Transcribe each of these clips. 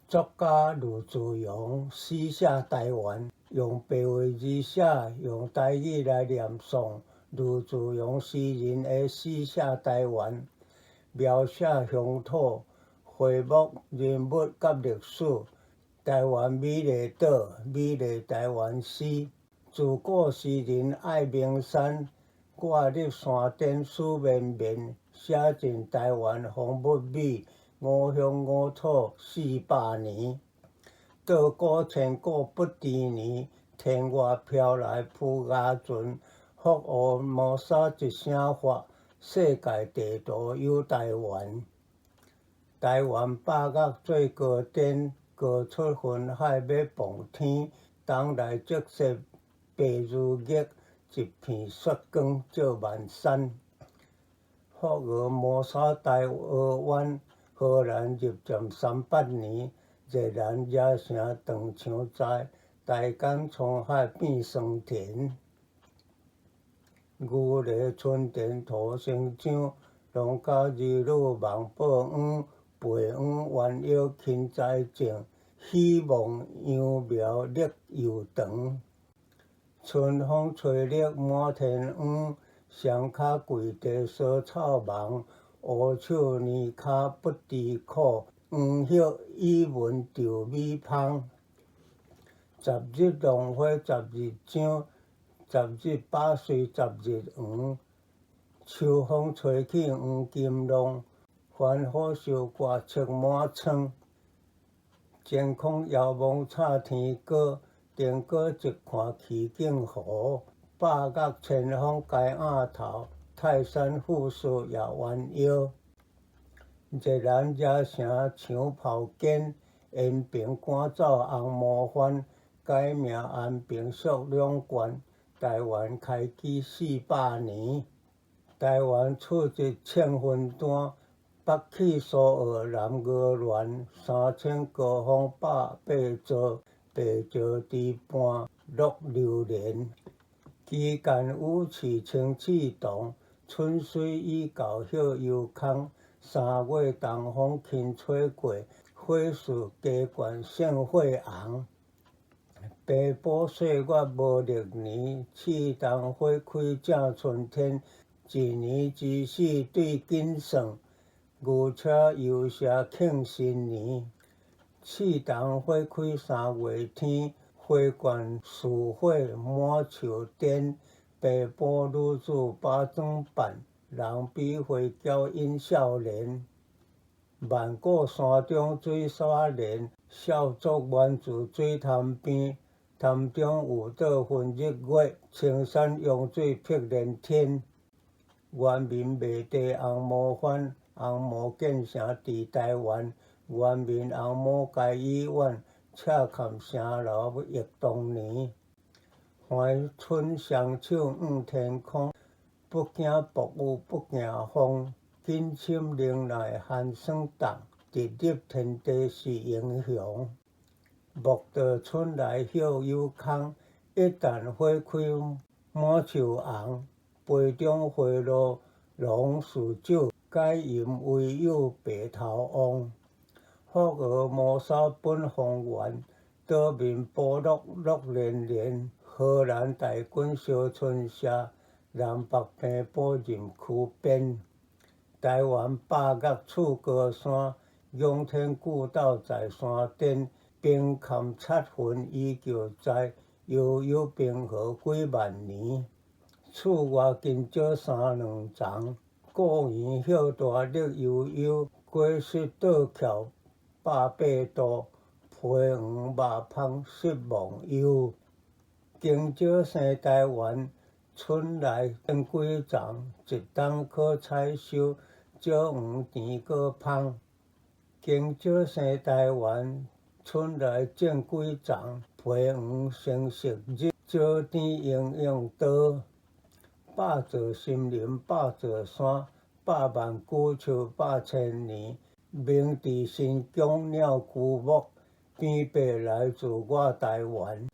作家卢志阳诗写台湾，用白话字写，用台语来念诵。卢志阳诗人的诗写台湾，描写乡土、花木、人物甲历史。台湾美丽岛、美丽台湾诗。自古诗人爱名山，挂入山顶思绵绵。写尽台湾风物美，五乡五土400年。稻谷千古不知年，天外飘来浮鸦船。福乌摩沙一声发，世界地图有台湾。台湾百岳做高点，高出云海要傍天。东来积雪白如月，一片雪光照万山。福俄摩沙台俄湾，荷兰入占300年。热兰野城长像在，台江沧海变酸甜。牛犁春田土生长，农家儿女望报恩。培养鸳鸯亲在种，希望秧苗绿又长。春风吹绿满田黄，双脚跪地烧草芒。乌手泥骹不知苦，黄叶语文着米芳。十日浪花十日涨，十日百岁十日黄。秋风吹起黄金浪，繁火烧挂漆满窗。天空遥望插天歌，天歌一看奇景湖。百岳千峰该颔头，泰山富士也弯腰。热兰野城抢炮坚，延平赶走红毛番。改名安平属两县，台湾开基400年。台湾出一千分担，北起苏澳南鹅銮。3000高峰180座，白石堤畔落榴莲。期间雨气清气动，春水已到叶犹空。3月东风轻吹过，火树加冠胜火红。平埔岁月无历年，刺桐花开正春天。一年之死对紧算，牛车游社庆新年。刺桐花开3月天，花冠树火满树颠。平埔女子把装扮，人比花轿引少年。万古山中水沙连，少族原住水潭边。潭中有岛分日月，青山涌水碧连天。原民卖地红毛番，红毛建成伫台湾。原民红毛街医院，赤坎城楼忆当年。怀春双手仰天空，不惊暴雨不惊风。紧深林内寒霜冻，直入天地是英雄。木道春来叶犹空，一旦花开满树红。杯中花露龙似酒，解饮唯有白头翁。福俄摩沙本丰原，岛民部落乐连连。荷兰大军烧春社，南北平埔任区边。台湾百岳厝高山，仰天古道在山顶。冰坎插云依旧在，悠悠冰河几万年。厝外近少3-2层，故园叶大绿油油。果实倒翘180度，皮黄肉芳失忘忧。金蕉生台湾，春来种几丛。一冬可采收，蕉黄甜果芳。金蕉生台湾，春来种几丛。皮黄成熟日，蕉甜营养多。百座森林百座山，百万古树百千年。明治新疆鸟居木，边伯来自我台湾。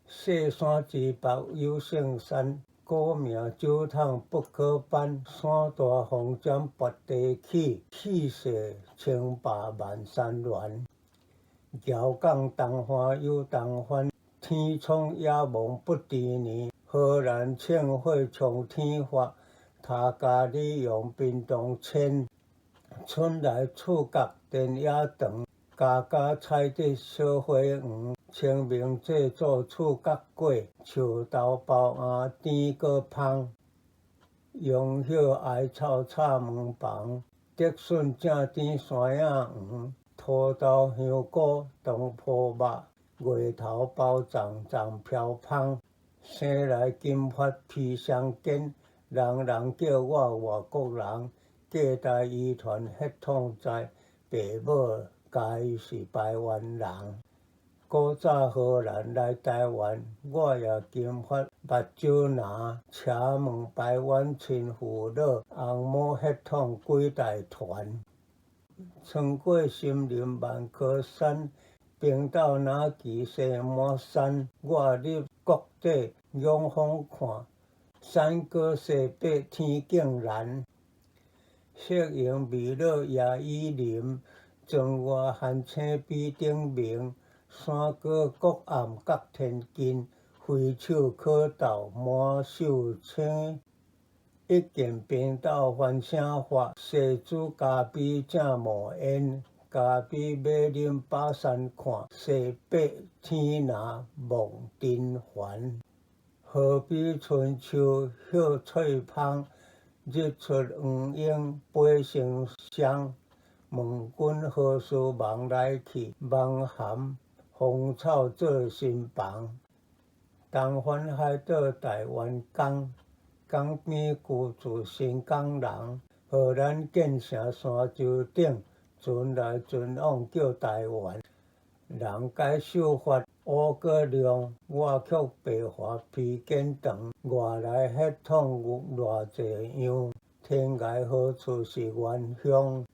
细山之北有圣山，古名酒桶不可翻。山大风尖拔地起，气势称霸万山峦。遥港东花有东翻，天苍野茫不知年。荷兰庆会冲天发，他家里用冰冻签。春来厝角田野长，家家菜得小花园。清明节做厝角粿，树豆包鸭甜搁香。杨柳艾草插门房，竹笋正甜山影黄。土豆香菇东坡肉，月头包粽粽飘香。生来金发披上肩，人人叫我外国人。隔代遗传血统在，爸母家己是台湾人。古早荷兰来台湾，我也金发目睭蓝，车门台湾亲父老，红毛血统几代传。穿过森林万棵山，冰岛哪岐西满山。我入国底仰风看，山高西北天竟蓝。色用味乐夜雨林，庄外寒青比顶明。山高国暗角天近，挥手可到满手青。一见冰岛翻声发，西子咖啡正冒烟。咖啡要啉巴山看，西北天蓝望尘寰。河边春秋叶翠芳，日出黄莺飞成双。问君何事忙来去，梦含芳草做新房。东返海岛台湾港，港边居住新港人。荷兰建成山洲顶，船来船往叫台湾。人皆秀发乌过亮，我却白发披肩长。外来血统有偌济样，天涯何处是原乡？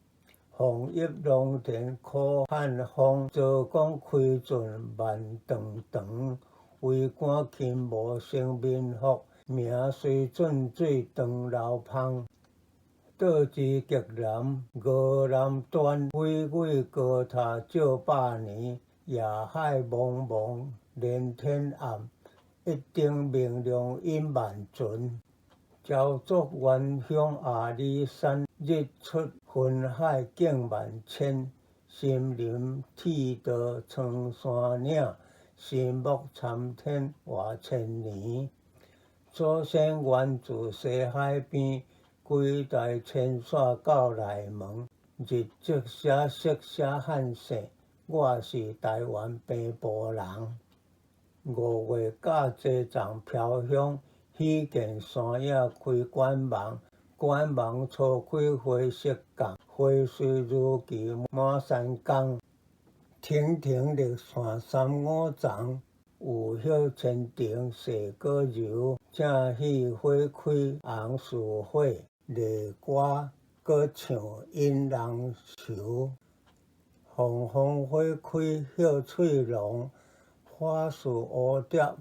放入农田苦旱风，做工开尽万长长。为官轻无成民福，名随转水长流芳。倒之极南，鹅南端，巍巍高塔照百年。夜海茫茫，连天暗，一顶明亮引万船。朝作原乡阿里山，日出云海景万千。森林铁道苍山岭，树木参天活千年。祖先原住西海边，几代迁徙到内蒙。日籍写色写汉姓，我是台湾平埔人。5月甲祭粽飘香，喜见山野开冠芒。冠芒初开花色红，花虽如期满山岗。亭亭绿线三五丛，有叶千层细果柔。正喜花开红似火，丽歌搁唱引人愁。凤凰花开叶翠浓，花似蝴蝶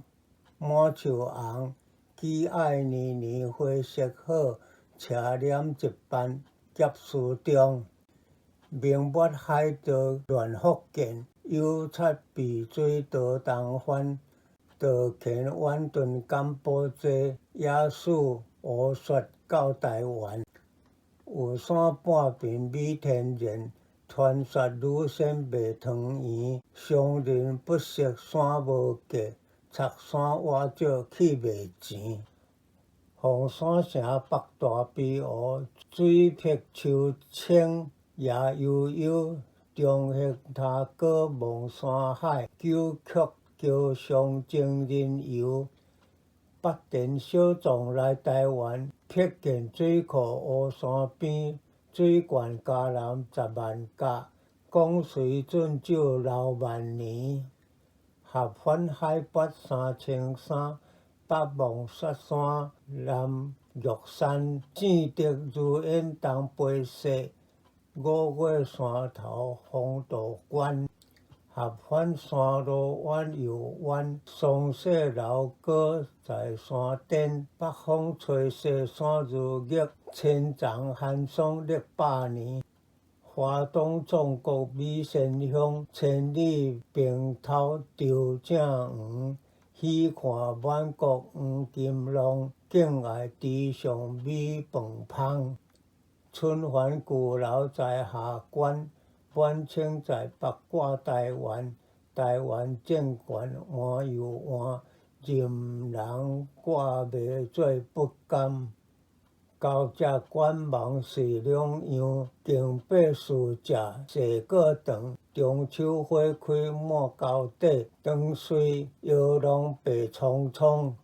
满树红。只爱年年花色好，车念一班劫书中。明末海盗乱福建，有贼避水逃东返。渡船远遁柬埔寨，野史胡说到台湾。有山半边美天然，传说女仙卖汤圆。商人不识山无价，插山挖石去卖钱。凤山城北大悲湖，水碧秋青夜悠悠。中兴塔阁望山海，九曲桥上情人游。北田小壮来台湾，瞥见水库乌山边。水灌嘉南10万甲，讲水准酒流万年。合欢海拔3300，北望雪山，南玉山。正德如烟东飞雪，5月山头风度关。合欢山路弯又弯，松雪楼阁在山顶。北风吹雪山如玉，千丈寒霜历百年。华东纵国美仙乡，千里平头洲正黄。喜看满国黄金浪，敬爱地上美饭芳。春帆旧楼在下关，晚清在北挂台湾。台湾政权换又换，任人挂袂做不甘。交这官忙是两样，经百事食细果长。中秋花开满高底，长水摇浪白苍苍。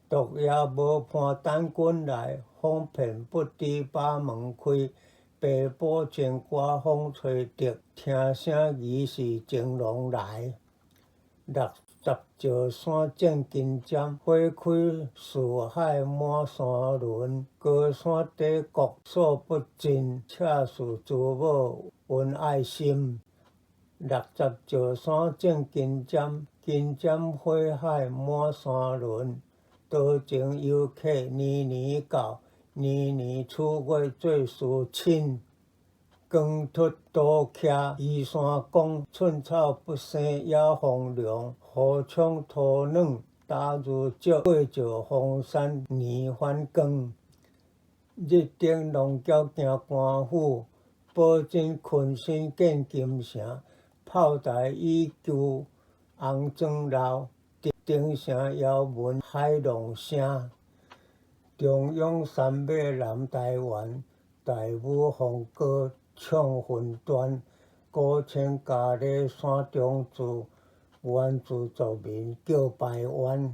独夜无伴等君来，风片不知把门开。白布情歌风吹笛，听声疑是情郎来。60石山正金针，花开四海满山轮。高山帝国数不尽，恰是珠宝恩爱心。60石山正金针，金针花海满山轮。多情游客年年到，年年出月做事亲。光秃多徛依山岗，寸草不生也荒凉。河涌土软打如石，过石荒山年反光。日顶龙桥行官府，宝镇昆山见金城。炮台依旧红砖楼，顶城遥闻海浪声。中央山脉南台湾，大武风歌唱分段。古清嘉丽山中住，原住族民叫排湾。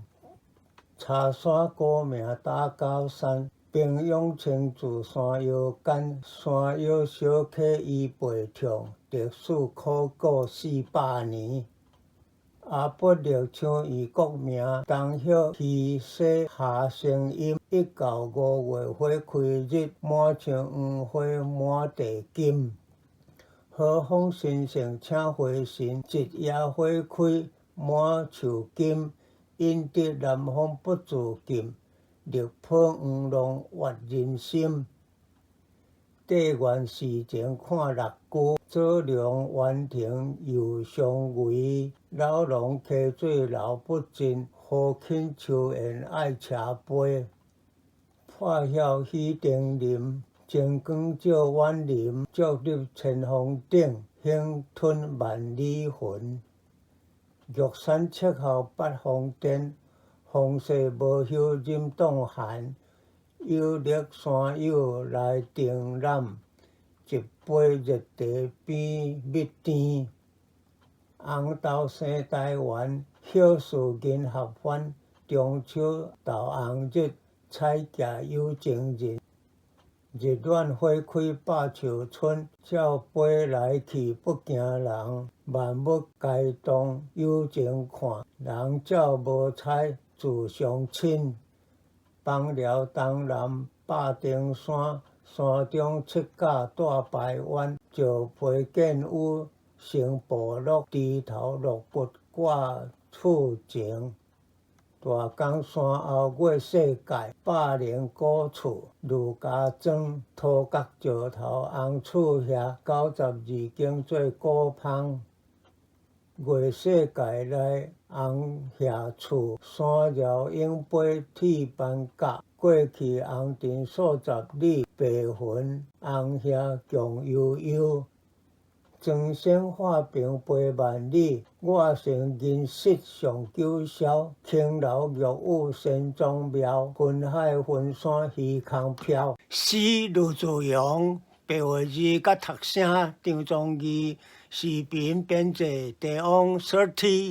茶山古名打狗山，平阳青竹山腰间。山腰小客伊背唱，历史考古400年。阿伯历唱伊国名，东晓溪西下声音。1到5月花开日，满树黄花满地金。好风新盛请回神，一夜花开满树金。引得南风不自禁，绿波黄浪悦人心。帝元时前看六句，左龙园亭又相违。老龙溪水流不尽，好庆秋宴爱车杯。破晓喜丁林，晴光照远林。竹立千峰顶，兴吞万里魂。玉山赤后八方殿，风势无休任冻寒。有力山友来등览，一杯热茶变蜜甜。红豆生台湾，晓事人合欢。中秋斗红日，彩霞有情人。日暖花开百树春，照飞来去不惊人。万物该动有情看，人照无彩自相亲。放了东南百顶山，山中七甲大排湾。石皮建有成部落，低头落骨挂厝前。大江山后月世界，百年古厝如家庄。土角石头红厝遐，92间做古芳。月世界内红遐厝，山绕影飞铁板甲。过去红尘数十里，白云红遐强悠悠。庄生化平八万里，我成人世上九霄。青楼玉宇山庄庙，云海云山虚空飘。诗陆自扬，白话字甲读声张宗义，视频编辑地方30。